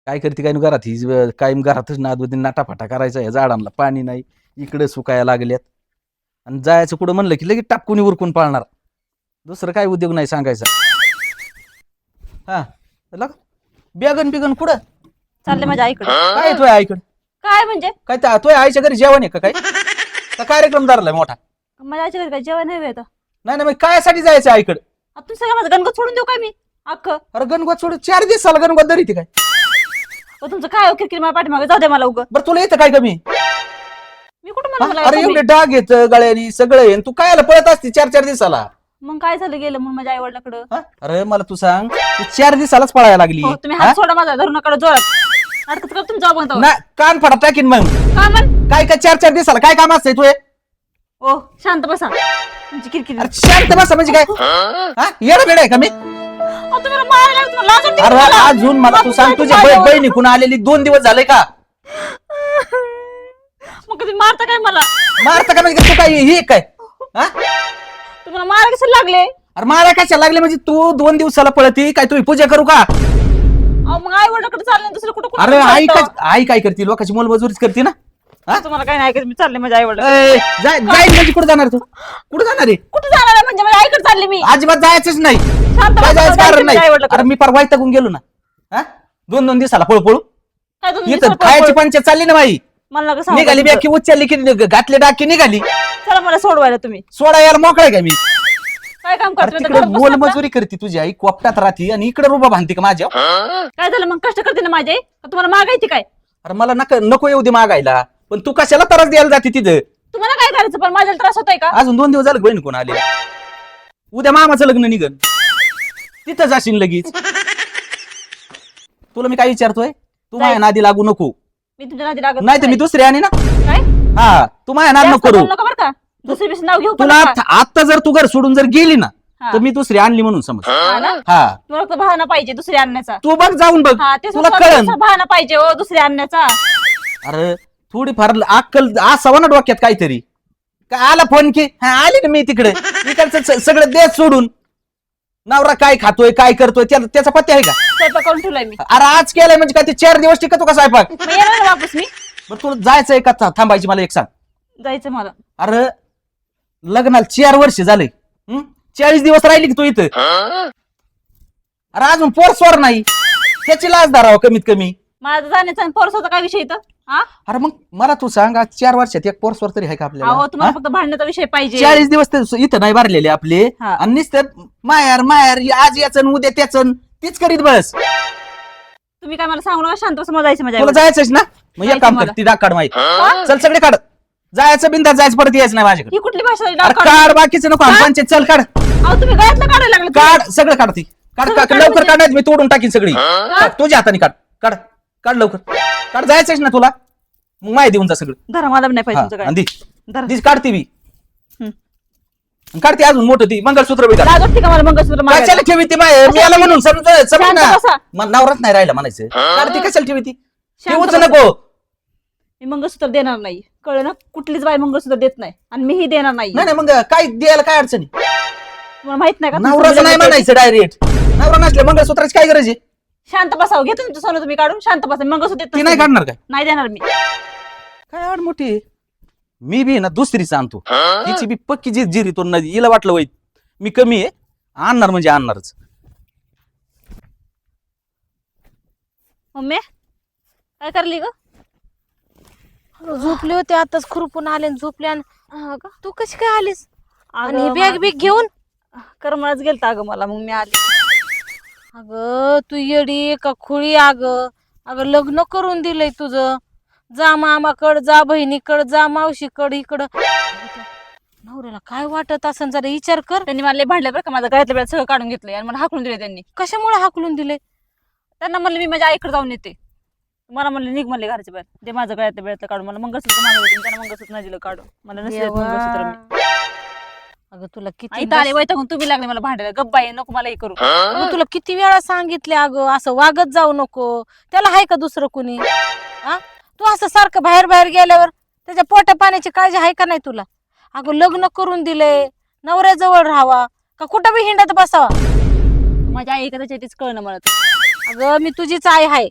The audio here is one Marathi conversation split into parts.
काय करते काय घरात ही कायम घरातच नादवती नाटाफाटा करायचा या झाडांना पाणी नाही इकडे सुकायला लागल्यात आणि जायचं कुठं म्हणलं की लगेच टापकुनी उरकून पाळणार दुसरं काय उद्योग नाही सांगायचा हा बेगन बिगन कुठं चालले माझ्या आईकडे. काय येतोय आईकडे काय म्हणजे काय तुझ्या आईच्या घरी जेवण आहे का काय का कार्यक्रम धरलाय मोठा माझ्या आईच्या घरी काय जेवण नाही येतं. नाही नाही मग कायसाठी जायचं आईकडे तुम्ही सगळं माझं गणगत सोडून देऊ काय मी अख्खं. अरे गणगोत सोडून 4 दिवसाला गणगोत धरी काय तुमचं काय किरकिर मला पाठीमागे जाऊ दे मला उगं. बरं तुला येतं काय कमी मी कुठं म्हणलं मला अरे येतं एवढे मी? डाग येत गळ्यानी सगळं आहे तू कायला पळत असते 4 दिवसाला मग काय झालं गेलं म्हणून माझ्या आई वडिलाकडं. हा? अरे मला तू सांग तू 4 दिवसालाच पळायला लागली हो तुम्ही हा? हात सोडा माझा धरून नका जोरात. नाटक कर तुमचा बनतो ना कान फडा टाकीन मग का म्हण. काय काय 4 दिवसाला काय काम असतंय तू ओ शांत बसा तुमची किरकिर. अरे शांत बसा म्हणजे काय हा येडा बेडा आहे का मी तुम्ही मला मारायला लागले, तुम्हाला लाज वाटते का अरे तुम्हाला? अजून मला तू सांग तुझ्या माझ्या बहिणी कुणा आलेली 2 दिवस झाले का मग कधी मारता काय मला मारता का म्हणजे तू काय ही काय हा तुम्हाला मारायला कसे लागले. अरे मारा कशाला लागले म्हणजे तू 2 दिवसाला पळती काय तुम्ही पूजा करू का अहो मग आई वडिलाकडे चालले दुसरं कुठं अरे आई कुठं काय आई काय करते लोकांची मोलमजुरीच करते ना हा? तुम्हाला काय नाही ऐकत मी चालले माझ्या आई वडील. जाईल म्हणजे कुठे जाणार तू कुठे जाणार आहे कुठे जाणार आहे म्हणजे माझ्या आईकडे चालले मी. अजिबात जायचंच नाही शांत काय बसा, जायचं जायचं कारण माझ्या नाही आईवडिलाकडे. अरे मी परवा वैतागून गेलो ना हा 2 दिवसाला पळू काय तुम्ही इथं दुसरं खायची पळ- पंचायत चालली ना बाई मला नका सांगू निघाली तुमचं. बॅकी उचलली की घातले डाकी निघाली चला मला सोडवायला तुम्ही सोडा यायला मोकळाय का मी काय काम अरे करते तिकडे मोलमजुरी करते तुझी आई कोपट्यात राहते आणि इकडे रुबा बांधते का माझ्या काय झालं मग कष्ट करते ना माझी आई का तुम्हाला मागायची काय अरे मला नको येऊ दे मागायला पण तू कशाला त्रास द्यायला जाते तिथं तुम्हाला काय करायचं पण माझ्याला त्रास होतोय का. अजून 2 दिवस झाले बहीण कोण आले उद्या मामाचं लग्न निघन तिथं जाशील लगेच तुला मी काय विचारतोय तू माझ्या नादी लागू नको मी तुमच्या नादी लागत नाही तर मी दुसरी आणि ना काय हा तू माझ्या नाद जास्त नको करू बोलू नका बरं का दुसरी बिसरी नाव घेऊ पण तुला नका. आता जर तू घर सोडून जर गेली ना हा. तर मी दुसरी आणली म्हणून समज हा ना? हा तुम्हाला फक्त बहाणा पाहिजे दुसरी आणण्याचा. तू बघ जाऊन बघ हा ते तुला कळन बहाणा पाहिजे हो दुसरी आणण्याचा. अरे थोडीफार अक्कल असावं ना डोक्यात काहीतरी काय आला फोन की हा आली ना मी तिकडे इकडचं सगळं देश सोडून नवरा काय खातोय काय करतोय त्याचा पत्ते आहे का स्वयंपाक करून ठेवलाय मी. अरे आज केलाय म्हणजे काय ते 4 दिवस टिकतो का स्वयंपाक मग येणार ना वापस मी. बरं तुला जायचंय का थांबायची मला एक सांग जायचं मला. अरे लग्नाला 4 वर्ष झाले 40 दिवस राहिली की तू इथं अरे अजून पोरस्वर नाही त्याची लाज धरावं कमीत कमी माझा जाण्याचा पोरसाचा काय विषय इथं हा. अरे मग मला तू सांग आज 4 वर्षात एक पोरस्वर तरी आहे का अहो आपल्याला तुम्हाला हा? फक्त भांडण्याचा विषय पाहिजे. 40 दिवस तर इथं नाही भरलेले आपले हा. आणि नुसतं मायार मायार आज याचं उद्या त्याचं तीच करीत बस तुम्ही काय मला सांगू नका शांत बसा, मला जायचं माझ्या तुला आईवडिलांकडे. जायचंच ना मग एक जायचं काम कर मला. ती डाग काढ माहिती हा? चल सगळे काढ जायचं बिंदास जायचं परत यायचं नाही माझ्याकडे ही कुठली भाषा झाली? अरे डाव काढ बाकीचं नको हा? पंचायत चल काढ अहो तुम्ही गळ्यातलं काढायला लागलं. काढ सगळं काढ ती काढ सगळं काढ, काढ लवकर म्हणजे? काढायचं मी तोडून टाकीन सगळी काढ, तुझ्या हाताने काढ काढ काढ लवकर काढ जायचंच ना तुला मग माहिती देऊन जा सगळं धरा मला बी नाही पाहिजे तुमचं हा, काय. आणि धरा. दी काढते मी हम्म. काढते अजून मोठं ती मंगळसूत्र बी काढ. लाज वाटते का मला मंगळसूत्र मागायला? कशाला ठेवी ती माय मी आला म्हणून समज शांत ना बसा. मग नवराच नाही राहिला म्हणायचं काढते कशाला ठेवी ती शांत ठेवूच बसा. नको मी मंगळसूत्र देणार नाही कळलं ना. कुठलीच बाई मंगळसूत्र देत नाही आणि मीही देणार नाही. नाही नाही मग काय द्यायला काय अडचणी तुम्हाला माहित नाही का नवराच नाही म्हणायचं डायरेक्ट नवरा नसले मंगळसूत्राची काय गरज आहे शांत बसावं घेतो तुमचं सोनं तुम्ही काढून शांत बसा. मंगळसूत्र देत ती नाही नसते मी. काढणार काय नाही देणार मी. काय आड मोठी आहे? मी बी ना दुसरीच आणतो तिची बी पक्की जी जिरी तो नदी हिला वाटलं वय मी कमी आहे आणणार म्हणजे आणणारच मम्मी काय करली ग. झोपले होते आताच खुरपून आले आणि झोपले आणि हा का? तू कशी काय आलीस आणि ही अगं, बॅग बिग घेऊन करमळाच गेलता अगं मला मग मी आली. अगं तू येडी का खुळी अगं अगं लग्न करून दिलंय तुझं जा मामाकड जा बहिणीकड जा मावशीकड इकडं नवऱ्याला काय वाटत असन जरा विचार कर. त्यांनी मला लय भांडले बरं का माझं गळ्यातलं वेळ सगळं काढून घेतलंय आणि मला हाकलून दिले त्यांनी. कशामुळे हाकलून दिले त्यांना म्हणलं मी माझ्या आईकडे जाऊन येते. मला म्हणले निघ म्हणले घरच्या बाहेर ते माझं गळ्यातलं वेळातलं काढून मला मंगळसूत्र मागवलं होतं, त्यांना मंगळसूत्र नाही दिलं काढून मला नसले मंगळसूत्र मी. अगं तुला किती इथं आले वैतागून तुम्ही लागले मला भांडायला. गप्पा नको मला हे करू. अगं तुला किती वेळा सांगितले अगं असं वागत जाऊ नको त्याला आहे का दुसरं कुणी हा तू असं सारखं बाहेर बाहेर गेल्यावर त्याच्या पोटा पाण्याची काळजी आहे का नाही तुला अगं लग्न करून दिले नवऱ्याजवळ राहावा का कुठं बी हिंडत बसावा माझ्या आई का त्याच्या कळणं मला तर. अगं मी तुझीच आई आहे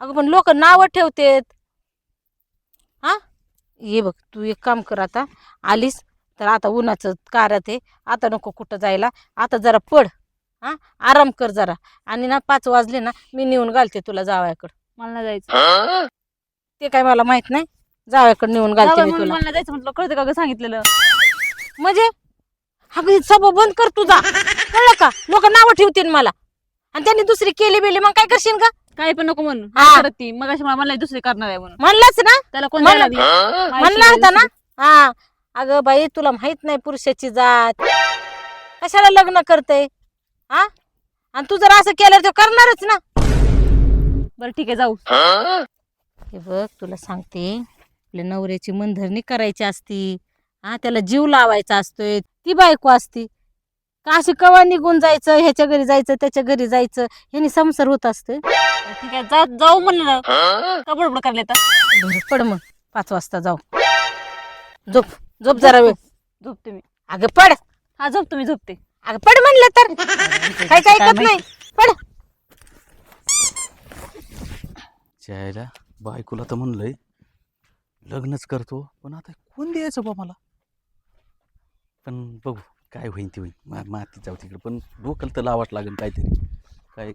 अगं पण लोक नाव ठेवतेत. हा ये बघ, तू एक काम कर, आता आलीस तर आता उन्हाचं कारत आहे, आता नको कुठं जायला, आता जरा पड, हा आराम कर जरा, आणि ना 5 वाजले ना मी नेऊन घालते तुला जावयाकडं. मला नाही जायचं. ते काय मला माहित नाही, जावयाकडे नेऊन घालते जावई मी म्हणून तुला. मला नाही जायचं म्हटलं, कळतं का ग सांगितलेलं? म्हणजे अगं सभा बंद कर तुझा, कळलं का? लोक नाव ठेवतील मला, आणि त्यांनी दुसरी केली बिली मग काय करशील का? काही पण नको म्हणून हा. करत ती मग अशी मला दुसरी करणार आहे म्हणून. म्हणलंच ना, त्याला कोण म्हणलं- द्यायला लागली? माहिती म्हणला आहे होता ना. दुसरी. हा अगं बाई, तुला माहित नाही पुरुषाची जात, कशाला लग्न करते? हा आणि तू जर असं केलं तर करणारच ना. बरं ठीक आहे, जाऊ. हे बघ, तुला सांगते, आपल्या नवऱ्याची मनधरणी करायची असती, हा त्याला जीव लावायचा असतोय, ती बायको असती का अशी कवा निघून जायचं, ह्याच्या घरी जायचं त्याच्या घरी जायचं, ह्यानी संसार होत असते. ठीक आहे, जाऊ म्हणलं का बडबड करायला येतात? बरं पड मग, 5 वाजता जाऊ. झोप झोप जरा वेळ. झोपते मी. अगं पड, हा झोपतो मी, झोपते. अगं पड म्हणलं तर काही ऐकत नाही. पड. जायला बायकोला तर म्हणलंय लग्नच करतो, पण आता कोण द्यायचं बा मला? पण बघू काय होईन ते होईन, माती जाऊ तिकडे, पण डोक्याला तर लावाच लागेल काहीतरी. काय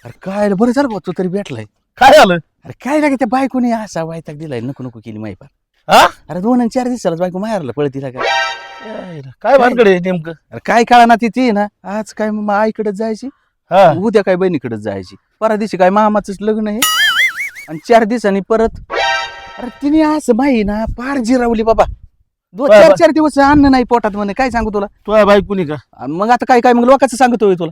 अरे काय बरं झालं बा, तू तरी भेटलाय. काय झालं? अरे काय लागे त्या बायकोने असा वायताक दिलाय, नको नको केली माही पार. हा अरे 2 आणि 4 दिवसालाच बायको माहेरला पळत तिला काय. काय भानगडे नेमकं? अरे काय कळा ना ती ना, आज काय मग आईकडेच जायची, हा उद्या काय बहिणीकडेच जायची, परवा दिवशी काय मामाचंच लग्न आहे, आणि 4 दिवसांनी परत. अरे तिने असं माही ना पार जिरावली बाबा. बाबा. 4 दिवस अन्न नाही पोटात म्हणे, काय सांगू तुला. तुझ्या बायकोनी का? आणि मग आता काय काय मग लोकांचं सांगतोय तुला.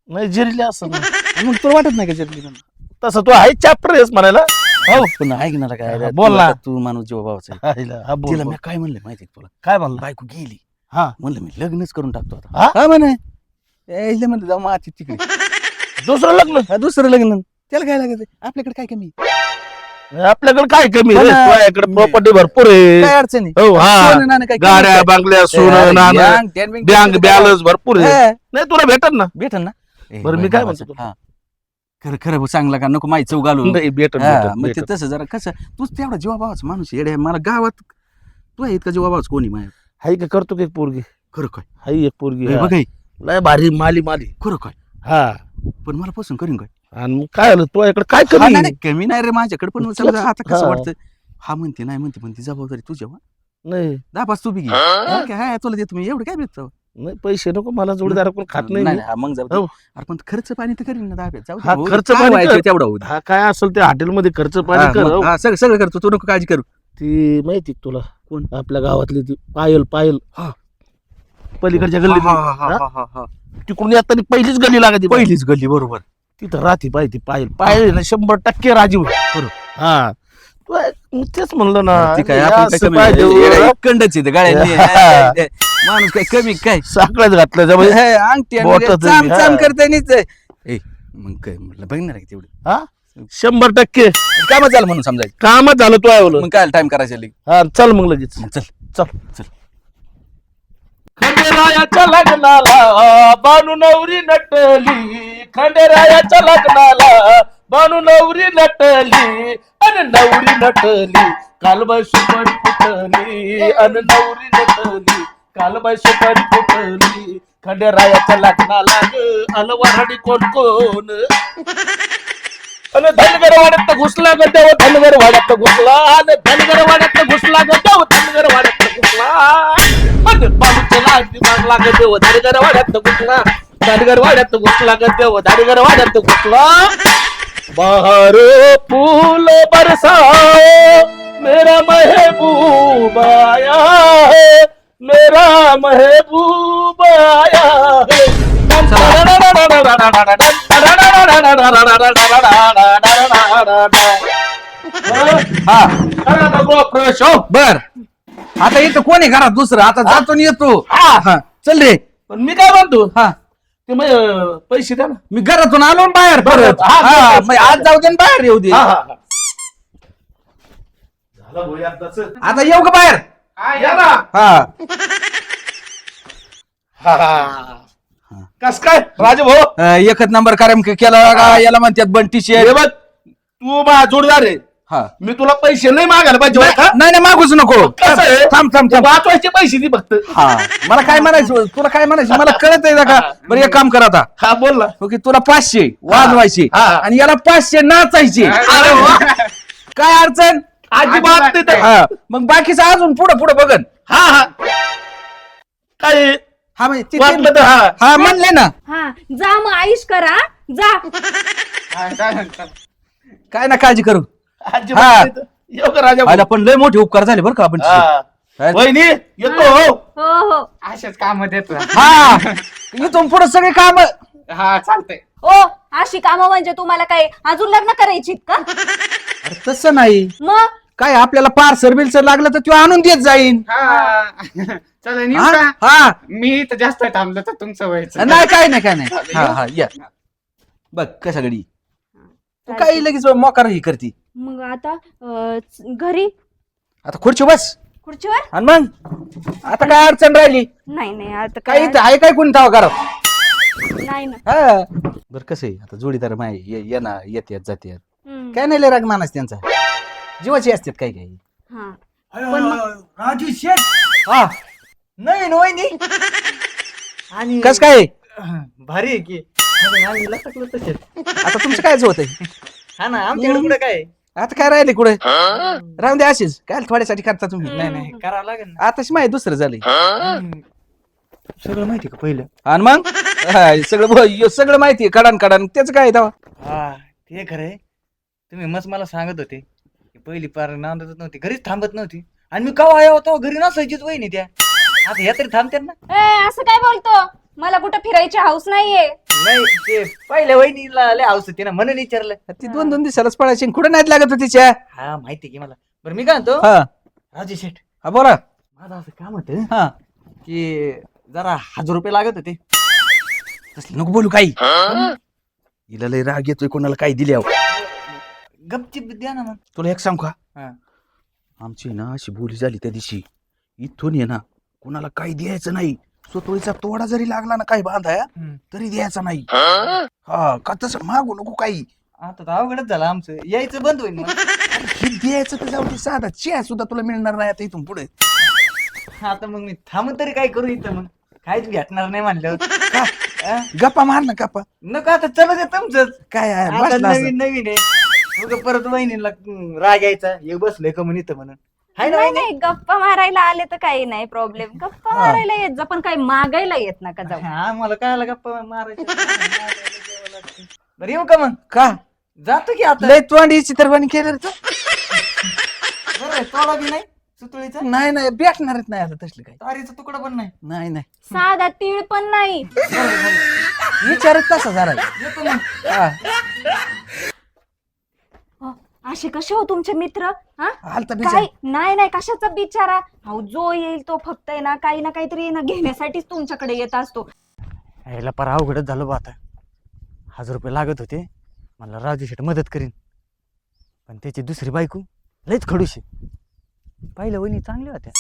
नाही जिरली असं आणि मग तुला वाटत नाही का जिरली म्हणून? तसं तू आहे चॅप्टर आहेस म्हणायला. हो पण ऐक ना काय रे, बोल तू ना. आता तू माणूस जीवा भावाचा आहे. आईला, हा बोल, तिला बोल. मी काय म्हणलं माहिती तुला, काय म्हणला? बायको गेली, हा म्हणलं मी लग्नच करून टाकतो हा? आता. हा म्हणे यायला म्हणलं जाऊ माती तिकडे. दुसरं लग्न? हा, दुसरं लग्न त्याला काय लागत, आपल्याकडे काय कमी, आपल्याकडे काय कमी हो रे? ना. तुझ्याकडे प्रॉपर्टी भरपूर आहे. काय अडचण आहे? हो हा सोनं नाणं काय कमी गाड्या आहे? बांगल्या अरे, सोनं नाणं बँक बॅलन्स भरपूर आहे. हा, नाही तुला भेटत ना? भेटन ना. ए, बरं, मी बाई काय बाबाचं, म्हणतो हा. खरं खरं भाऊ, चांगला का नको माहिती चौ घालू. नाही भेटत हा, भेटत, मग ते भेटत. तसं जरा कसं, तूच तेवढा जीवा भावाचा माणूस येडे, मला गावात तू आहे इतका जीवा भावाच कोणी माया. हाय का करतो का एक पोरगी? खरं काय हाय एक पोरगी हे हा. बघ हे, लय भारी माली माली. खरं काय, हा पण मला पसंत करीन काय. आणि मग काय झालं तुझ्याकडे काय हा, कमी? नाही, नाही, कमी नाही रे माझ्याकडे, पण समजा आता कसं हा. वाटतं, हा म्हणते नाही म्हणते, पण ती जबाबदारी तुझ्या नाही 10-5 तू बी घे. काय तुला देतो मी, एवढं काय भेटतो. नाही पैसे नको मला, जोडीदार कोण खात नाही मी. हा, मग जाऊ दे. हो. अरे पण खर्च पाणी तर करीन ना दाब्यात, जाऊ दे. हा, होऊ दे. खर्च काय पाणी व्हायचं कर. तेवढा होऊ दे. हा काय असेल ते हॉटेलमध्ये खर्च हा, पाणी कर. मग, हो. हा, सगळं सगळं करतो, तू नको काळजी करू. ती माहिती का तुला कोण? आपल्या गावातली ती पायल पायल हा. पलीकडच्या हा, गल्लीत हा, हा, हा? हा, हा, हा. तिकडून येताना पहिलीच गल्ली लागते पहिलीच गल्ली बरोबर. तिथं राहते पाहिजे पायल पायल आहे ना 100% राजीव. हा तू मग तेच म्हणलं ना ती काय हे आपण काय असं कमी पाहिजे आहे? हो. येडा इकडंच आहे ते गाड्यांनी. हा, माणूस काय कमी काय, साखळ्यात घातलं त्यामुळे हे, अंगठी आणि बोटात चाम हा. चाम करता नीच आहे. ए मग काय म्हटलं बघणार आहे का तेवढं हा 100% कामच झालं म्हणून समजायचं. कामच झालं तू आहे मग काय टाइम करायचं लगे. हा चल मग लगेच मग चल चल चल. खंडेरायाच्या लग्नाला बानू नवरी नटली, खंडेरायाच्या लग्नाला बानू नवरी नटली, अन नवरी नटली कालबाई सुपट फुटली, अन नवरी नटली कालबाई सुपट फुटली. खंडेरायाच्या लग्नाला आलं वराडी कोण कोण, अन धनगर वाड्यात घुसला ग देव, धनगर वाड्यात घुसला, अन धनगर वाड्यात घुसला ग देव, धनगर वाड्यात घुसला, अन बालूच्या लागी मागला ग देव, धनगर वाड्यात घुसला, धनगर वाड्यात घुसला ग देव, धनगर वाड्यात घुसला. बाहर फूल बरसाओ मेरा महबूब आया है, मेरा महबूब आया है. हा बर, आता इथं कोण आहे घरात दुसरं, आता जातो आणि येतो. हा, चल रे. पण मी काय म्हणतो हा, ते मग पैसे द्या ना. मी घरातून आलो ना बाहेर परत. हा, हा, बस, मग आज जाऊ दे आणि बाहेर येऊ दे. हा, हा, हा. झालं भाऊ एकदाच. आता येऊ का बाहेर. या ना. हा, हा, हा. कस काय राजे भाऊ एकच नंबर कार्यक्रम केला का, याला म्हणतात बंटी शेठ. हे बघ तू माझा जोडदार आहे, हा मी तुला पैसे नाही मागायला पाहिजे बरं का? नाही नाही मागूच नको कसं आहे? थांब थांब थांब वाचवायचे पैसे दे फक्त. हा मला काय म्हणायचं तुला काय म्हणायचं मला कळत आहे का बरं एक काम कर आता हा बोल ना. ओके तुला 500 वाजवायचे हा. आणि याला 500 नाचायचे अरे वा. काय अडचण अजिबात नाही तर. हा मग बाकीचं अजून पुढे पुढे बघन हा हा काय हा म्हणजे ते- वाटलं तर हा. हा म्हणले ना हा जा मग आईश करा जा. काय ना काळजी करू अजिबात हा. नाही तर. येऊ का राजा आयला पण लय मोठे उपकार झाले बरं का आपण हा. वहिनी येतो हो. हो हो अशाच काम देतो. हा इथून पुढे सगळे काम हा चालतंय. ओ अशी कामं म्हणजे तुम्हाला काय अजून लग्न करायची का तसं नाही मग काय आपल्याला पार्सल बिलसर लागलं तर तो आणून देत जाईन हा चला निघू हा? का? हा मी तर जास्त थांबलो तर तुमचं व्हायचं. नाही काय नाही काय नाही हा हा या बघ कशा घडी तू काही लगेच मोकार ही करती मग आता घरी आता खुर्ची बस खुर्चीवर आणि मग आता काय अडचण राहिली नाही नाही आता काय काय इथं आहे काय कोणी तावा घरात नाही ना हा बरं कसं आहे आता जोडीदार माय येणार येतात जातात हम्म. काय नाही लय राग मानास त्यांचा जीवाची असतात काही काही हा राजू शेठ हा नवीन वहिनी आणि कस काय भारी आहे की आम्ही लटकलो तसेच. आता तुमचं काय होत हा ना आमच्याकडे कुठे काय आता काय राहिले कुठे राहून द्या असेच काय थोड्यासाठी करता तुम्ही नाही नाही करावं लागेल ना. आताशी माहिती दुसरं झालंय सगळं माहिती का पहिलं. आणि मग हा, सगळं माहिती आहे कडान कडान त्याच काय तेव्हा हा ते खरंय. तुम्ही मस्त मला सांगत होते की पहिली पार नांदतच नव्हती घरीच थांबत नव्हती आणि मी कवा आया होतो घरी नसायचीच वहिनी त्या. आता या तरी थांबते ना. असं काय बोलतो मला कुठं फिरायची हाऊस नाहीये नाही ते पहिल्या वहिनीला लय हाऊस होती ना म्हणून विचारलं. ती 2-2 दिवसालाच पडायची आणि कुठं नाही लागत होती तिच्या हा माहिती की मला. बरं मी काय म्हणतो हा राजू शेठ हा बोला माझं असं काम होतं हा की जरा 1000 रुपये लागत होते. तसलं नको बोलू काही हिला लय राग येतोय कोणाला काही दिल्यावर गपचिप द्या ना मग. तुला एक सांग का हा. आमची ना अशी बोली झाली त्या दिवशी इथून ये ना कोणाला काही द्यायचं नाही सोतोळीचा तोडा जरी लागला ना काही बांधाया हम्म. तरी द्यायचा नाही हा का तसं मागू नको काही आता तर अवघडच झालं आमचं यायचं बंद होईल मग. हे द्यायचं तर जाऊ दे साधा चहा सुद्धा तुला मिळणार नाही आता इथून पुढे आता मग मी थांबून तरी काय करू इथं मग काहीच भेटणार नाही म्हणलं. गप्पा मार ना गप्पा नको आता चला ते तुमचंच. काय आहे, आता बसला असं. नवीन नवीन आहे उगा परत वहिनीला राग यायचा हे बसलोय का म्हणून इथं म्हणून हाय ना नाही वहिनी? नाही गप्पा मारायला आले तर काही नाही प्रॉब्लेम गप्पा मारायला येत जा पण काही मागायला येत नका जाऊ हा मला काय आला गप्पा मारायचं. बरं येऊ का मग का जातो की आता. लय तोंडी चित्रपणी केलं रे तू. बरं तोडा बी नाही सुतळीचा नाही नाही भेटणारच नाही आता तसलं काही तारीचा तुकडा पण नाही. नाही नाही साधा तीळ पण नाही विचारच तसा जरा येतो मग. हा असे कसे हो तुमचे मित्र हा हालता काय नाही नाही कशाचा बिचारा अहो जो येईल तो फक्त आहे ना काही ना काहीतरी आहे ना घेण्यासाठीच तुमच्याकडे येत असतो यायला पर अवघडच झालं बा आता 1000 रुपये लागत होते मला राजू शेठ मदत करीन पण त्याची दुसरी बायको लयच खडूशी. पहिल्या वहिनी चांगल्या होत्या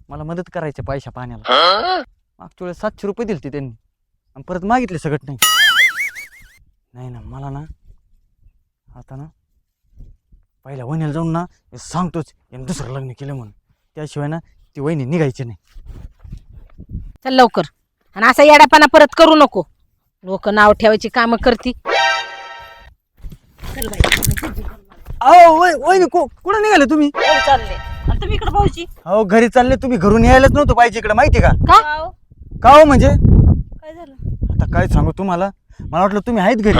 मला मदत करायच्या पैशा पाण्याला. मागच्या वेळेस 700 रुपये दिलते त्यांनी आणि परत मागितले सगळं नाही. नाही ना मला ना आता ना पहिल्या वहिनीला जाऊन ना हे सांगतोच यानं दुसरं लग्न केलं म्हणून त्याशिवाय ना ती वहिनी निघायची नाही. चल लवकर आणि असा येडापणा परत करू नको लोक नाव ठेवायची कामं करती. अहो वहिनी कुठं निघाले तुम्ही? चालले आणि तुम्ही इकडे भाऊजी अहो घरी चालले तुम्ही घरून यायलाच नव्हतं पाहिजे इकडे माहिती का? का का हो म्हणजे काय झालं आता काय सांगू तुम्हाला मला वाटलं तुम्ही आहेत घरी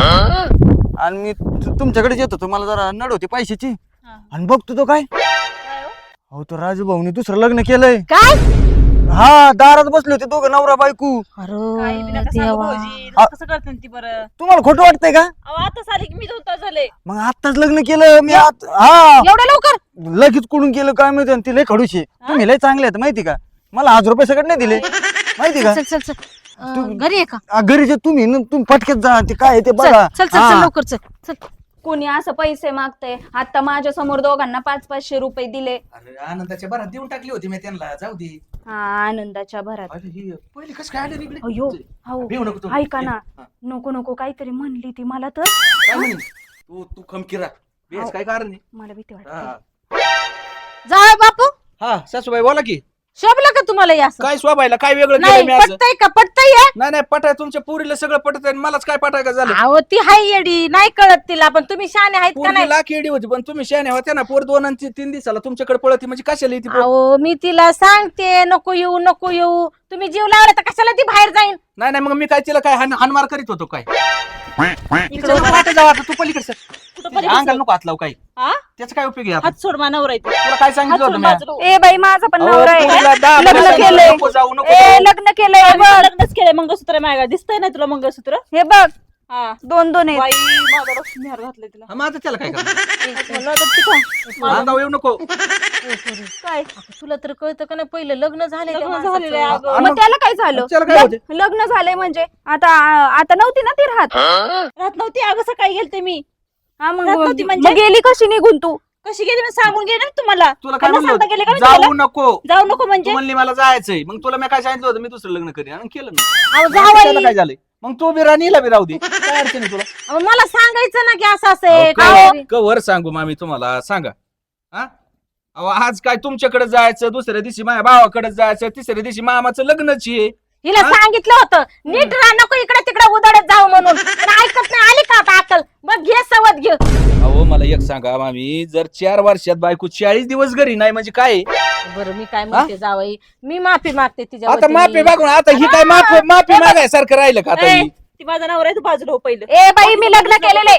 आणि मी तुमच्याकडे येत होतो मला जरा नड होती पैशाची हा. आणि बघतो तो काय काय हो? अहो तो राजू भाऊनी दुसरं लग्न केलंय. काय हा दारात बसले होते दोघं नवरा बायको. काही बी अरे नका सांगू देवा भाऊजी आ- कसं करते ती बरं तुम्हाला खोटं वाटतंय का? अहो आता सारी की मी होता झाले मग आत्ताच लग्न केलं मी हा एवढ्या लवकर लगेच कुठून केलं काय माहिती आणि ती लय खडूशी. तुम्ही लय चांगले आहेत माहिती का? मला 1000 रुपये सगळं नाही दिले माहिती का? चल चल चल घरी आहे का घरी जे तुम्ही फटकेत जा ते काय आहे ते चल बघा. चल चल हा. चल लवकर चल चल कोणी असं पैसे मागतय आता माझ्या समोर दोघांना 500 रुपये दिले अरे आनंदाच्या भरात देऊन टाकली होती मी त्यांना जाऊ दे हा आनंदाच्या भरात अरे ही पहिले कसं काय आलं इकडे अयो हो भेऊ नको तू. ऐका ना हा. नको नको काहीतरी म्हणली ती मला तर काय म्हणे? तू खमकीरा बेस काय कारण आहे मला भीती वाटते. हा. जावई बापू हा सासूबाई बोला की शोभलं का तुम्हाला या काय स्वभायला काय वेगळं केलं नाही मी असं पटतय का पटतय नाही नाही पटाय तुमच्या पुरीला सगळं पटत आहे मलाच काय पटाय का झालं अहो ती हाय येडी नाही कळत तिला पण तुम्ही शाने आहेत का पोरगी नाही लाख येडी होती पण तुम्ही शहाणे होत्या ना पोर 2 आणि 3 दिवसाला तुमच्याकडे पळती म्हणजे कशाला येते पोर? अहो मी तिला सांगते नको येऊ तुम्ही जीव लावला तर कशाला ती बाहेर जाईन नाही नाही मग मी काय तिला काय हानमार करीत होतो काय इकडं तिच्या वाटं जाऊ आता तू पलीकडे सर. कुठं तिच्या पलीकडे अंगाला नको हात लावू काही हा? त्याचा काय उपयोग आहे आता? हात सोड मानावर आहे ते. तुला काय हात सांगितलं सोड होतं मी? बाजूला. ए बाई माझा पण अहो, नवरा आहे पोरीला दहा लग्न महिने केलंय. नको जाऊ नको ए जाऊ. लग्न केलंय आणि बघ लग्नच केलंय मंगळसूत्र माझ्या दिसतंय नाही तुला मंगळसूत्र हे बघ हा 2-2 आहेत बाई माझा लक्ष्मी हार घातलाय तिला हा, मग आता त्याला काय करणार? मला आता तिथं अंगावर येऊ नको काय तुला तर कळतं का नाही पहिलं लग्न झालंय त्या लग्न माणसाचं. झालेलं आहे अगं. आणि मग त्याला काय झालं त्याला काय होते? लग्न झालंय म्हणजे आता आता नव्हती ना ती राहत राहत नव्हती अगं सकाळी गेलते मी हा मग राहत नव्हती म्हणजे? मग गेली कशी निघून तू कशी गेली मी सांगून गेले ना तुम्हाला तुला काय त्यांना सांगता गेले का म्हणलं मी जाऊ तुम्हाला? नको जाऊ नको तू म्हणजे म्हणली मला जायचंय मग तुला मी काय सांगितलं होतं मी दुसरं लग्न करीन आणि केलं ना अहो मग त्याला जावई काय झालंय मग तू बी राणीला बी राहू दे काय अडचण आहे तुला अहो, मला सांगायचं ना की असं असं आहे कवर सांगू मामी तुम्हाला सांगा हा अहो आज काय तुमच्याकडे जायचं दुसऱ्या दिवशी माझ्या भावाकडे जायचं तिसऱ्या दिवशी मामाचं लग्नच आहे हिला हा? सांगितलं होतं नीट राहा नको इकडे तिकडे उधळत जाऊ म्हणून पण ऐकत नाही आली का आता अक्कल मग घे सवत घे अहो मला एक सांगा मामी जर 4 वर्षात बायको 40 दिवस घरी नाही म्हणजे काय आहे? बरं मी काय म्हणते जावई मी माफी मागते तिच्या आता वतीने. माफी मागून आता ही काय माफी मागायसारखं राहिलं का आता ए, ही? ती माझा नवरा आहे तू बाजूला हो पहिलं ए बाई मी लग्न केलेले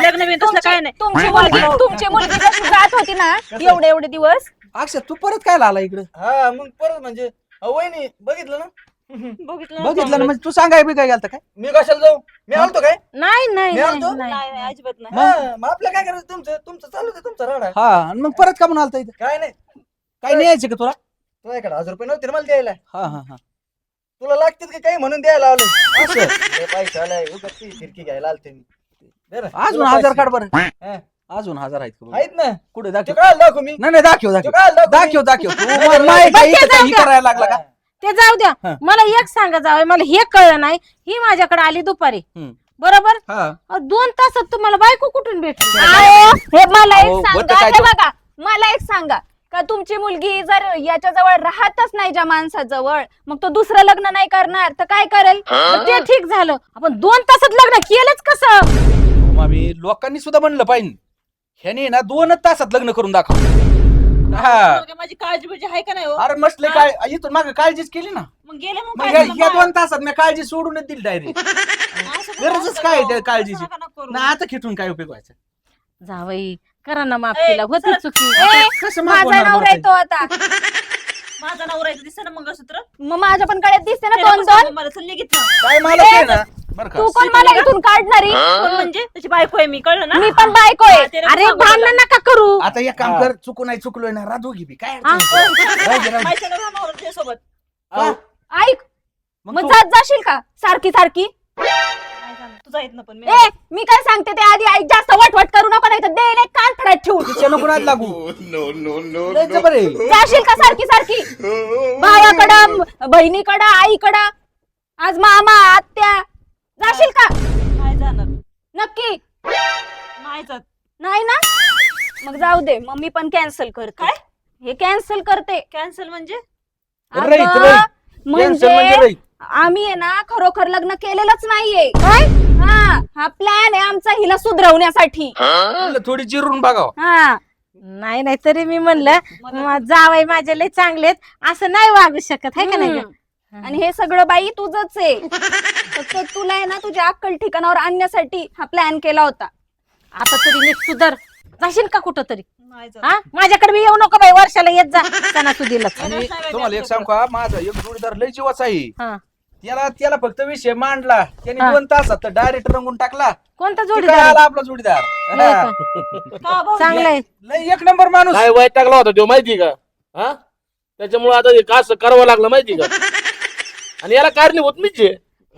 लग्न मी तसलं काय नाही तुमची मुलगी जशी जात होती ना एवढे दिवस अक्षय तू परत काय आला इकडे हा मग परत म्हणजे वहिनी बघितलं ना बघितलं बघितलं ना म्हणजे तू सांगाय बी काय गेलता काय मी कशाला जाऊ मी आलतो काय नाही नाही मी आलतो? नाही, नाही नाही. नाही अजिबात नाही हा, मग आपलं काय करायचं तुमचं चालू आहे तुमचा राडा हा आणि मग परत का म्हणून आलता इथं काय नाही काय न्यायचं का तुला तुझ्याकडे 1000 रुपये नव्हते ना मला द्यायला हा हा हा तुला लागतील का काही म्हणून द्यायला आलो असं पैसा आलाय उगाच ती फिरकी घ्यायला आलते मी दे ना. अजून तुला 1000 पैसे. काढ बरं हा. अजून 1000 आहेत का बघ? आहेत ना कुठे ते दाखव काय दाखव मी नाही नाही दाखव ते दाखव काय दाखव तू माय काय इथं काय ही करायला लागला का ते जाऊ द्या हा. मला एक सांगा जावई मला हे कळलं नाही ही माझ्याकडे आली दुपारी हम्म. बरोबर हा 2 तासात तुम्हाला बायको कुठून भेटली आओ, हे मला अहो, एक होतं सांगा काय हे तो? बघा मला एक सांगा का तुमची मुलगी जर याच्या जवळ राहतच नाही ज्या माणसाजवळ मग तो दुसरं लग्न नाही करणार तर काय करेल तर ते ठीक झालं आपण 2 तासात लग्न केलंच कसं हो, मामी लोकांनी सुद्धा म्हणलं पाहिजे ह्याने ना 2 तासात लग्न करून दाखव हा मग माझी काळजी बिळजी आहे का नाही हो अरे मसले काय इथून मागे काळजीच केली ना मग गेले मग मग काय ह्या 2 तासात मी काळजी सोडूनच दिली डायरेक्ट गरजच काय आहे त्या काळजीची ना आता खिटून काय उपयोग व्हायचा जावई करा ना माफ ए, तिला होती चला. चुकी ए, कसं माफ माझा होणार नवरा बरं येतो आता माझा नवरा आहे दिसतं ना मंगळसूत्र मग माझ्या पण गळ्यात दिसते ना ते नको 2-2 सांगू मला चल निघित ना काय मला ते ना बरं का तू कोण मला इथून काढणारी कोण म्हणजे त्याची बायको आहे मी कळलं ना मी पण बायको आहे हा, ते नको अरे सांगू भांडण मला. नका करू आता एक काम हा. कर चुकू नाही चुकलोय ना राधू घे बी काय हा? अडचण नाही. राहू दे, राहू दे. माझ्या नवरा त्याच्यासोबत का? ऐक मग मग तू- जात जाशील का सारखी सारखी नाही जाणार. तुझा येत ना पण मी ए मी काय सांगते ते आधी ऐक जास्त वटवट करू नको नाही तर देईल एक कान फडत ठेवून तिच्या नको नाद लागू जायचं बरे जाशील का सारखी सारखी भावाकडं बहिणीकडं आईकडं आज मामा आत्या जाशील का नाही जाणार नक्की नाही जात नाही ना मग जाऊ दे मग मी पण कॅन्सल करते काय? हे कॅन्सल करते कॅन्सल म्हणजे अगं, राईट, राईट. म्हणजे म्हणजे राईट. आम्ही आहे ना खरोखर लग्न केलेलंच नाहीये काय हा प्लॅन आहे आमचा हिला सुधरवण्यासाठी म्हणलं थोडी जिरून बघाव हा नाही नाही तरी मी म्हणलं जावई माझे लय चांगलेत असं नाही वागू शकत आहे का नाही गं? हम्म. आणि हे सगळं बाई तुझंच आहे फक्त तुला आहे ना तुझ्या अक्कल ठिकाणावर आणण्यासाठी हा प्लॅन केला होता आता तरी नीट सुधर जाशील का कुठं तरी नाही जात हा माझ्याकडे मी येऊ नको बाई वर्षाला येत जा सणासुदीलाच आणि तुम्हाला एक सांग का माझा एक जोडीदार लय जीवाचा आहे हा त्याला फक्त विषय मांडला त्याने हा. 2 तासात डायरेक्ट रंगून टाकला कोणता की काय जोडीदार आला आपला जोडीदार होय हा. का? का भाऊ? चांगलंय लय एक नंबर माणूस काय वाईट टाकला होता तो माहिती का हा त्याच्यामुळे आता हे असं करावं लागलं माहिती का आणि याला कारणीभूत मीच आहे.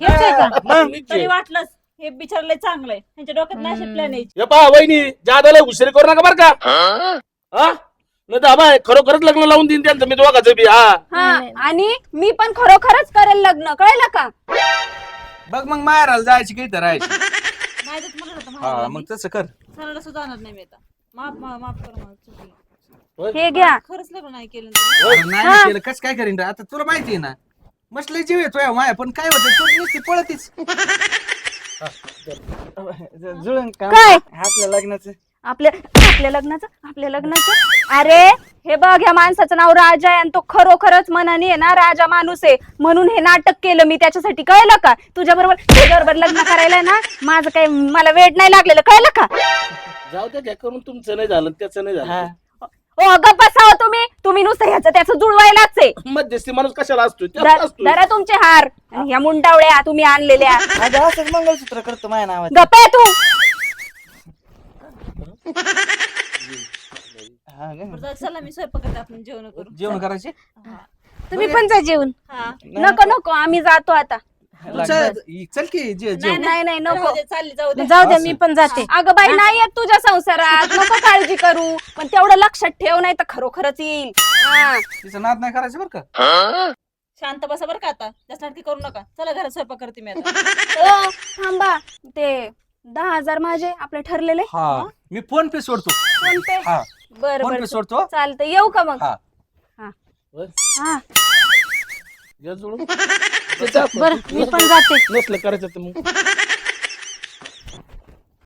हेच आहे का मग मीच तरी आहे. वाटलंच हे बिचारलंय चांगलंय त्यांच्या डोक्यात नाही असे प्लॅन यायचे हे पहा वहिनी जादाला हुशारी करू नका बरं का हा नाही तर आबा खरोखरच लग्न लावून देईन त्यांचं मी दोघाचं बी हा हा आणि मी पण खरोखरच करेल लग्न कळलं का बघ मग माहेराला जायची काही तर राहायची नाही जात म्हणत होता हा मग तसं कर. सरळ सुद्धा जाणार नाही मी आता. माफ कर मला चुकलं. हे घ्या. खरंच लग्न नाही केलं ना. अरे नाही केलं कसं काय करीन रे? आता तुला माहिती आहे ना मस्त लय जीव येतोय माया, पण काय होतं तू नुसती पळतीच. जुळून काम काय? आपल्या लग्नाचं. आपल्या लग्नाचं अरे हे बघ, ह्या माणसाचं नाव राजा आहे आणि तो खरोखरच मनाने आहे ना राजा माणूस आहे, म्हणून हे नाटक केलं मी त्याच्यासाठी. कळलं का? तुझ्या बरोबर लग्न करायला ना माझं काही मला वेळ नाही लागलेलं. कळलं का? जाऊ द्या घ्या करून, तुमचं नाही झालं त्याचं नाही झालं. ओ गप्प बसावं तुम्ही नुसतं ह्याचं त्याचं जुळवायलाच आहे. मध्यस्थी माणूस कशाला असतोय? त्यात असतोय. जरा तुमचे हार आणि ह्या मुंडावळ्या तुम्ही आणलेल्या. अगं असंच मंगळसूत्र करतो माझ्या नावात. गप्प आहे तू. हा ग. बरं, चला मी स्वयंपाक करते, आपण जेवण करू. जेवण करायचे हा. तुम्ही पण जा जेवून. हा. नको आम्ही जातो आता. चल की जेवण. नाही नको. जाऊ दे, चालली जाऊ दे. जाऊ द्या, मी पण जाते. अगं बाई नाही येत तुझ्या संसारात, नको काळजी करू, पण तेवढं लक्षात ठेव नाही तर खरोखरच येईल. हा. तिचं नाद नाही करायचं बरं का. शांत बसा बरं का आता, जास्त नाटकी करू नका. चला घरात स्वयंपाक करते मी आता. ओ, थांबा, ते 10,000 माझे आपले ठरलेले हा मी फोन पे सोडतो. फोन पे. हा बरं फोन पे बरं सोडतो. चालतं, येऊ का मग? हा. हा. या जुळून. बरं मी पण जाते. नसलं करायचं तर मग